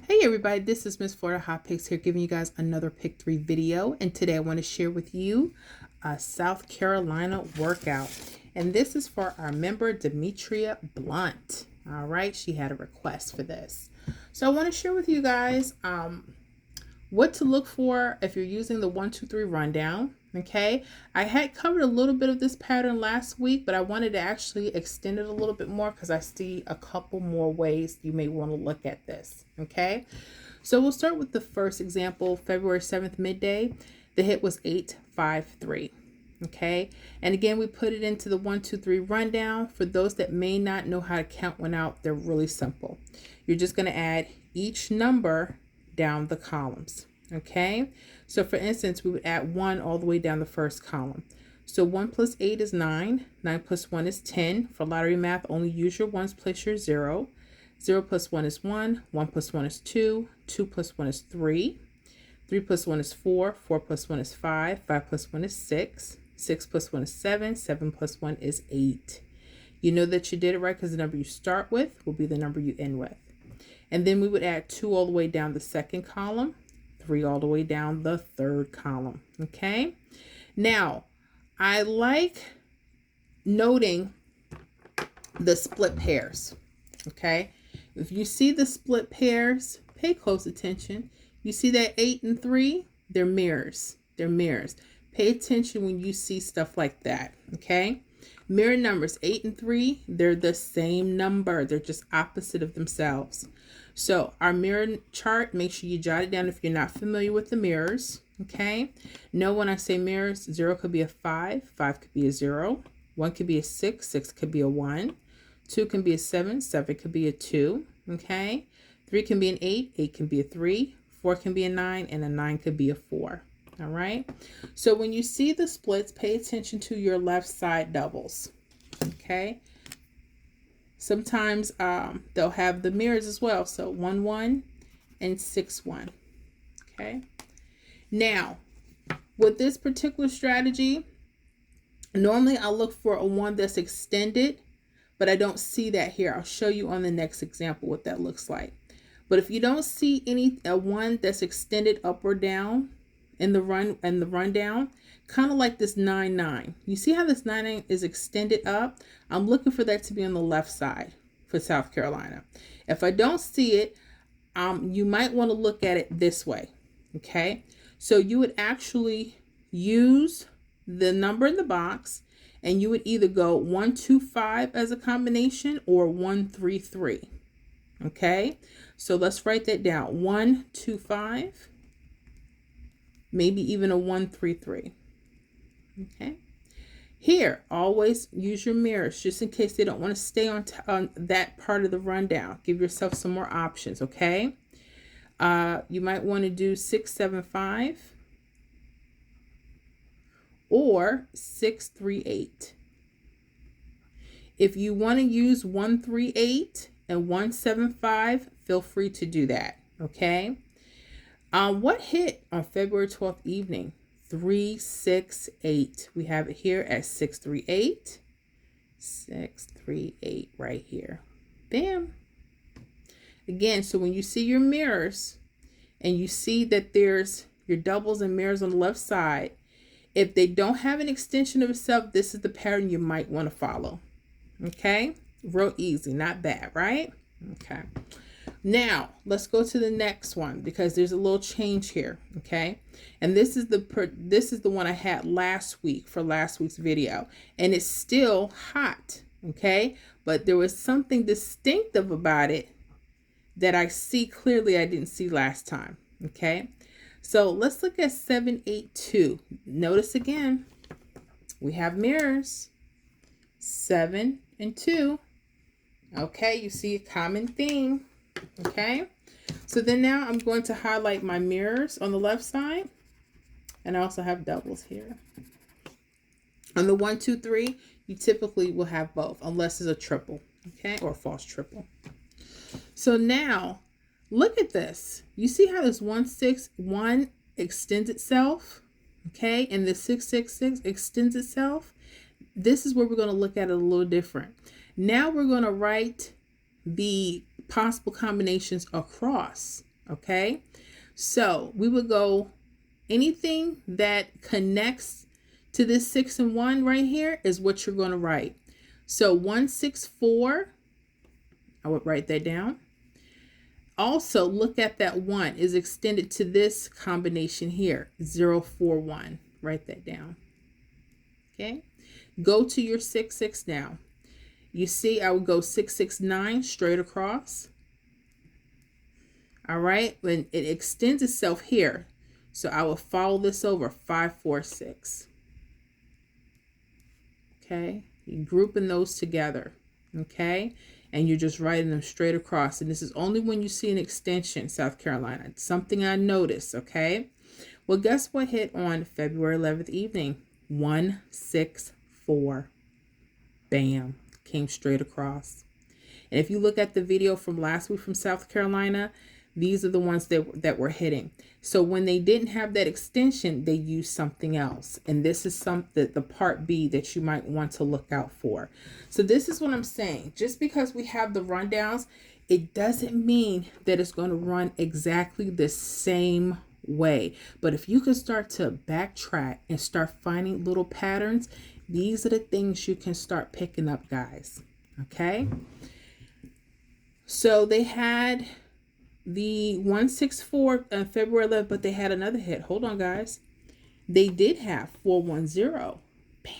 Hey everybody, this is Miss Florida Hot Picks here giving you guys another Pick 3 video. And today I want to share with you a South Carolina workout. And this is for our member Demetria Blunt. All right, she had a request for this. So I want to share with you guys what to look for if you're using the 1, 2, 3 rundown. Okay, I had covered a little bit of this pattern last week, but I wanted to actually extend it a little bit more because I see a couple more ways you may want to look at this. Okay, so we'll start with the first example, February 7th midday. The hit was 853. Okay, and again, we put it into the 1, 2, 3 rundown. For those that may not know how to count one out, they're really simple. You're just going to add each number down the columns. Okay, so for instance, we would add 1 all the way down the first column. So 1 plus 8 is 9. 9 plus 1 is 10. For lottery math, only use your ones, place your 0. 0 plus 1 is 1. 1 plus 1 is 2. 2 plus 1 is 3. 3 plus 1 is 4. 4 plus 1 is 5. 5 plus 1 is 6. 6 plus 1 is 7. 7 plus 1 is 8. You know that you did it right because the number you start with will be the number you end with. And then we would add 2 all the way down the second column. 3 all the way down the third column. Okay, now I like noting the split pairs. Okay, if you see the split pairs, pay close attention. You see that 8 and 3, they're mirrors. They're mirrors. Pay attention when you see stuff like that. Okay, mirror numbers 8 and 3, they're the same number, they're just opposite of themselves. So our mirror chart, make sure you jot it down if you're not familiar with the mirrors. Okay, know when I say mirrors, 0 could be a 5, 5 could be a 0, 1 could be a 6, 6 could be a 1, 2 can be a 7, 7 could be a 2. Okay, 3 can be an 8, 8 can be a 3, 4 can be a 9, and a 9 could be a 4. All right, so when you see the splits, pay attention to your left side doubles. Okay, sometimes they'll have the mirrors as well. So 1, 1 and 6, 1. Okay, now with this particular strategy, normally I'll look for a 1 that's extended, but I don't see that here. I'll show you on the next example what that looks like. But if you don't see a 1 that's extended up or down in the rundown, kind of like this 9, 9. You see how this 9, 9 is extended up? I'm looking for that to be on the left side for South Carolina. If I don't see it, you might want to look at it this way. Okay, so you would actually use the number in the box, and you would either go 1, 2, 5 as a combination or 1, 3, 3. Okay, so let's write that down. 1, 2, 5. Maybe even a 1, 3, 3. Okay. Here, always use your mirrors just in case they don't want to stay on that part of the rundown. Give yourself some more options, okay? You might want to do 6, 7, 5 or 6, 3, 8. If you want to use 1, 3, 8 and 1, 7, 5, feel free to do that, okay? What hit on February 12th evening? 3, 6, 8. We have it here at 6, 3, 8. 6, 3, 8 right here. Bam. Again, so when you see your mirrors and you see that there's your doubles and mirrors on the left side, if they don't have an extension of itself, this is the pattern you might want to follow. Okay? Real easy, not bad, right? Okay. Now, let's go to the next one because there's a little change here, okay? And this is the one I had last week for last week's video, and it's still hot, okay? But there was something distinctive about it that I see clearly I didn't see last time, okay? So let's look at 7, 8, 2. Notice again, we have mirrors, 7 and 2. Okay, you see a common theme. Okay, so then now I'm going to highlight my mirrors on the left side, and I also have doubles here. On the 1, 2, 3, you typically will have both unless it's a triple, okay, or a false triple. So now look at this. You see how this 1, 6, 1 extends itself, okay, and the 6, 6, 6 extends itself. This is where we're going to look at it a little different. Now we're going to write the possible combinations across. Okay, so we would go anything that connects to this 6 and 1 right here is what you're going to write. So 164, I would write that down. Also, look at that 1 is extended to this combination here, 041. Write that down. Okay, go to your 6, 6 now. You see, I would go 6, 6, 9 straight across. All right, when it extends itself here, so I will follow this over 5, 4, 6. Okay, you're grouping those together. Okay, and you're just writing them straight across. And this is only when you see an extension, South Carolina. It's something I noticed. Okay, well, guess what hit on February 11th evening? 164. Bam, came straight across. And if you look at the video from last week from South Carolina, these are the ones that were hitting. So when they didn't have that extension, they used something else. And this is the part B that you might want to look out for. So this is what I'm saying. Just because we have the rundowns, it doesn't mean that it's going to run exactly the same way. But if you can start to backtrack and start finding little patterns, these are the things you can start picking up, guys. Okay. So they had the 164 on February 11th, but they had another hit. Hold on, guys. They did have 410. Bam.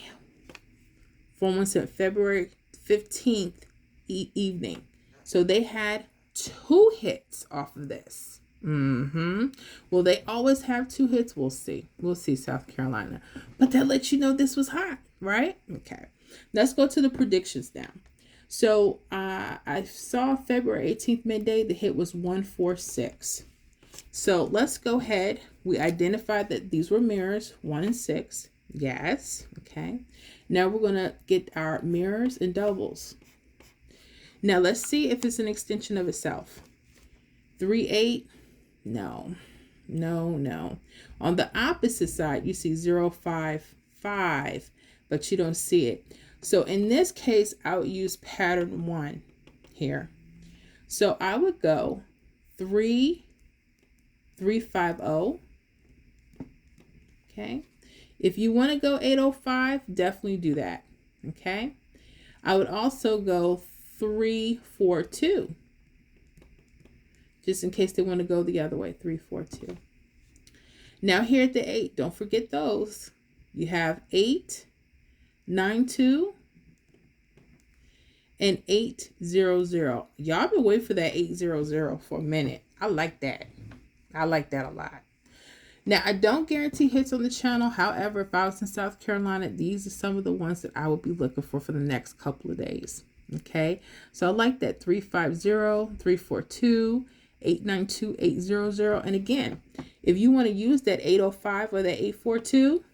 417, February 15th evening. So they had 2 hits off of this. Will they always have 2 hits? We'll see. We'll see, South Carolina. But that lets you know this was hot, right? Okay. Let's go to the predictions now. So I saw February 18th midday, the hit was 146. So let's go ahead. We identified that these were mirrors, 1 and 6. Yes. Okay. Now we're going to get our mirrors and doubles. Now let's see if it's an extension of itself. 3, 8. No. On the opposite side, you see 0, 5, 5, but you don't see it. So in this case, I would use pattern 1 here. So I would go 3, 3, 5, 0. Okay. If you want to go 805, definitely do that. Okay. I would also go 3, 4, 2. Just in case they want to go the other way, 3, 4, 2. Now here at the 8, don't forget those. You have 8, 9, 2, and 8, 0, 0. Y'all been waiting for that 8, 0, 0 for a minute. I like that. I like that a lot. Now, I don't guarantee hits on the channel. However, if I was in South Carolina, these are some of the ones that I would be looking for the next couple of days. Okay, so I like that 350, 342, 892, 800. And again, if you want to use that 805 or that 842,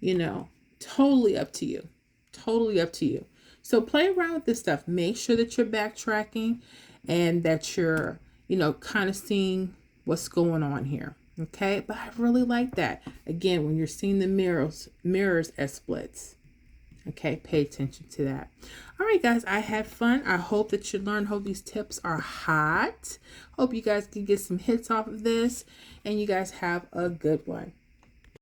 you know, totally up to you. Totally up to you. So play around with this stuff. Make sure that you're backtracking and that you're, you know, kind of seeing what's going on here. Okay, but I really like that. Again, when you're seeing the mirrors as splits. Okay, pay attention to that. All right, guys, I had fun. I hope that you learned. Hope these tips are hot. Hope you guys can get some hits off of this, and you guys have a good one.